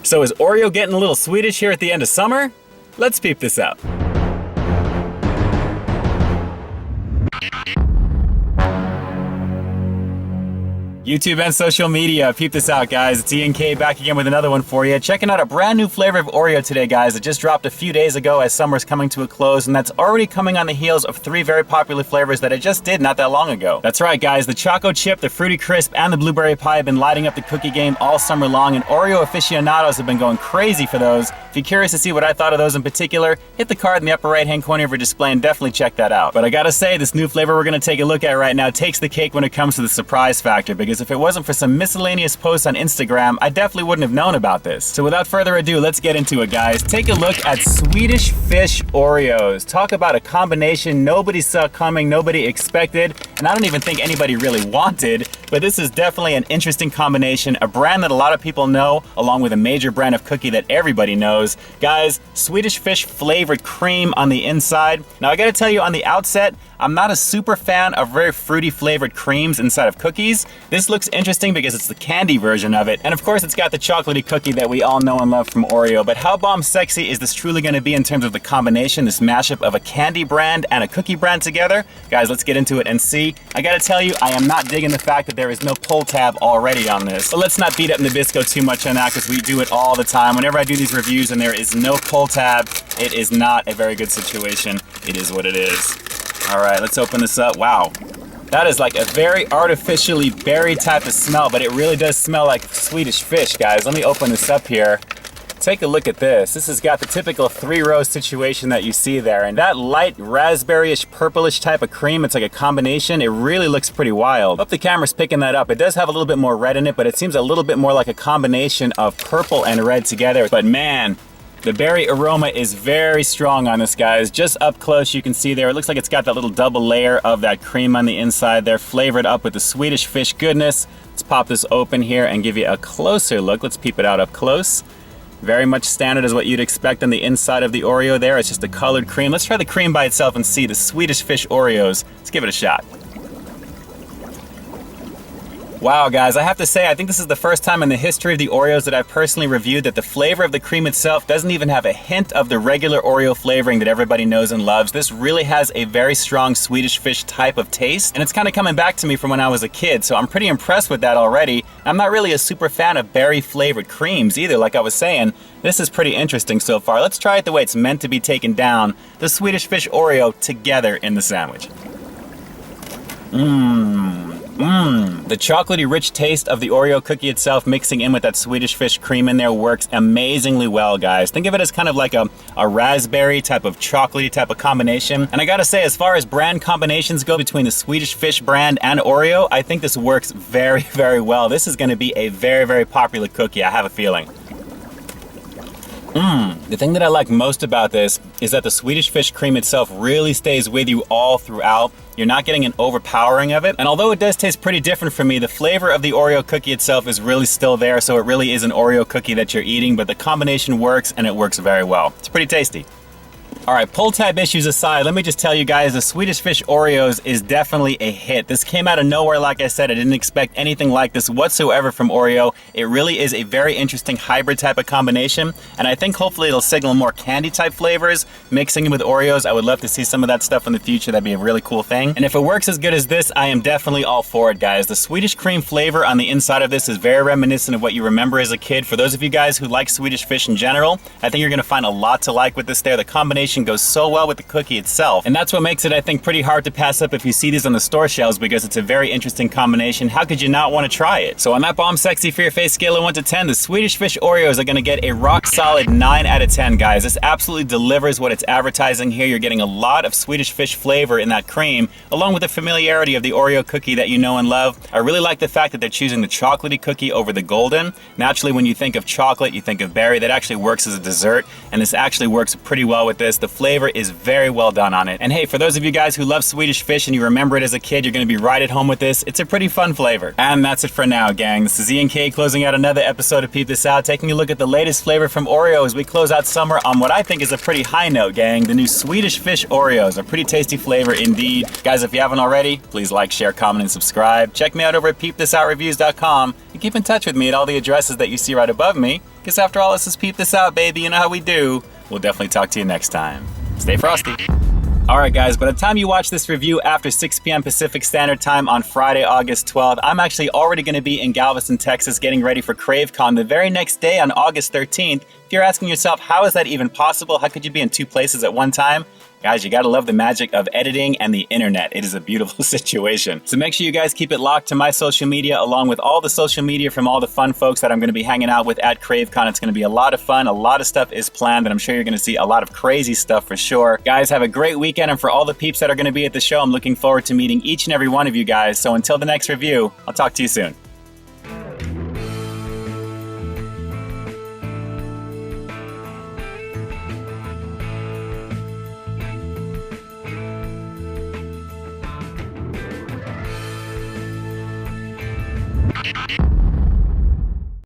So is Oreo getting a little Swedish here at the end of summer? Let's peep this out. YouTube and social media, peep this out, guys. It's Ian K back again with another one for you. Checking out a brand new flavor of Oreo today, guys. It just dropped a few days ago as summer's coming to a close, and that's already coming on the heels of 3 very popular flavors that I just did not that long ago. That's right, guys. The Choco Chip, the Fruity Crisp, and the Blueberry Pie have been lighting up the cookie game all summer long, and Oreo aficionados have been going crazy for those. If you're curious to see what I thought of those in particular, hit the card in the upper right-hand corner of your display and definitely check that out. But I gotta say, this new flavor we're gonna take a look at right now takes the cake when it comes to the surprise factor, because if it wasn't for some miscellaneous posts on Instagram, I definitely wouldn't have known about this. So without further ado, let's get into it, guys. Take a look at Swedish Fish Oreos. Talk about a combination nobody saw coming, nobody expected, and I don't even think anybody really wanted, but this is definitely an interesting combination, a brand that a lot of people know, along with a major brand of cookie that everybody knows. Guys, Swedish Fish flavored cream on the inside. Now I gotta tell you on the outset, I'm not a super fan of very fruity flavored creams inside of cookies. This looks interesting because it's the candy version of it. And of course it's got the chocolatey cookie that we all know and love from Oreo. But how bomb sexy is this truly gonna be in terms of the combination, this mashup of a candy brand and a cookie brand together? Guys, let's get into it and see. I gotta tell you, I am not digging the fact that there is no pull tab already on this. But let's not beat up Nabisco too much on that because we do it all the time. Whenever I do these reviews and there is no pull tab, it is not a very good situation. It is what it is. All right, let's open this up. Wow. That is like a very artificially berry type of smell, but it really does smell like Swedish fish, guys. Let me open this up here. Take a look at this. This has got the typical 3-row situation that you see there. And that light raspberry-ish, purplish type of cream, it's like a combination. It really looks pretty wild. Hope the camera's picking that up. It does have a little bit more red in it, but it seems a little bit more like a combination of purple and red together. But man, the berry aroma is very strong on this, guys. Just up close, you can see there, it looks like it's got that little double layer of that cream on the inside there, flavored up with the Swedish fish goodness. Let's pop this open here and give you a closer look. Let's peep it out up close. Very much standard as what you'd expect on the inside of the Oreo there. It's just a colored cream. Let's try the cream by itself and see the Swedish Fish Oreos. Let's give it a shot. Wow, guys, I have to say, I think this is the first time in the history of the Oreos that I've personally reviewed that the flavor of the cream itself doesn't even have a hint of the regular Oreo flavoring that everybody knows and loves. This really has a very strong Swedish fish type of taste, and it's kind of coming back to me from when I was a kid, so I'm pretty impressed with that already. I'm not really a super fan of berry flavored creams either, like I was saying. This is pretty interesting so far. Let's try it the way it's meant to be taken down, the Swedish Fish Oreo together in the sandwich. The chocolatey rich taste of the Oreo cookie itself mixing in with that Swedish fish cream in there works amazingly well, guys. Think of it as kind of like a raspberry type of chocolatey type of combination. And I gotta say, as far as brand combinations go between the Swedish Fish brand and Oreo, I think this works very, very well. This is gonna be a very, very popular cookie, I have a feeling. The thing that I like most about this is that the Swedish fish cream itself really stays with you all throughout. You're not getting an overpowering of it. And although it does taste pretty different for me, the flavor of the Oreo cookie itself is really still there, so it really is an Oreo cookie that you're eating, but the combination works and it works very well. It's pretty tasty. All right, pull tab issues aside, let me just tell you guys, the Swedish Fish Oreos is definitely a hit. This came out of nowhere, like I said. I didn't expect anything like this whatsoever from Oreo. It really is a very interesting hybrid type of combination, and I think hopefully it'll signal more candy type flavors, mixing in with Oreos. I would love to see some of that stuff in the future. That'd be a really cool thing. And if it works as good as this, I am definitely all for it, guys. The Swedish cream flavor on the inside of this is very reminiscent of what you remember as a kid. For those of you guys who like Swedish fish in general, I think you're gonna find a lot to like with this there. The combination goes so well with the cookie itself, and that's what makes it, I think, pretty hard to pass up if you see these on the store shelves, because it's a very interesting combination. How could you not want to try it? So on that bomb sexy for your face scale of 1 to 10, the Swedish Fish Oreos are going to get a rock solid 9 out of 10, guys. This absolutely delivers what it's advertising here. You're getting a lot of Swedish fish flavor in that cream, along with the familiarity of the Oreo cookie that you know and love. I really like the fact that they're choosing the chocolatey cookie over the golden. Naturally, when you think of chocolate, you think of berry. That actually works as a dessert, and this actually works pretty well with this. The flavor is very well done on it. And hey, for those of you guys who love Swedish fish and you remember it as a kid, you're going to be right at home with this. It's a pretty fun flavor. And that's it for now, gang. This is Ian K closing out another episode of Peep This Out, taking a look at the latest flavor from Oreo as we close out summer on what I think is a pretty high note, gang. The new Swedish Fish Oreos, a pretty tasty flavor indeed. Guys, if you haven't already, please like, share, comment, and subscribe. Check me out over at peepthisoutreviews.com and keep in touch with me at all the addresses that you see right above me, because Because after all, this is Peep This Out, baby. You know how we do. We'll definitely talk to you next time. Stay frosty. Alright guys, by the time you watch this review after 6 p.m. Pacific Standard Time on Friday, August 12th, I'm actually already going to be in Galveston, Texas, getting ready for CraveCon the very next day on August 13th. If you're asking yourself, how is that even possible? How could you be in 2 places at one time? Guys, you gotta love the magic of editing and the internet. It is a beautiful situation. So make sure you guys keep it locked to my social media along with all the social media from all the fun folks that I'm gonna be hanging out with at CraveCon. It's gonna be a lot of fun. A lot of stuff is planned and I'm sure you're gonna see a lot of crazy stuff for sure. Guys, have a great weekend, and for all the peeps that are gonna be at the show, I'm looking forward to meeting each and every one of you guys. So until the next review, I'll talk to you soon.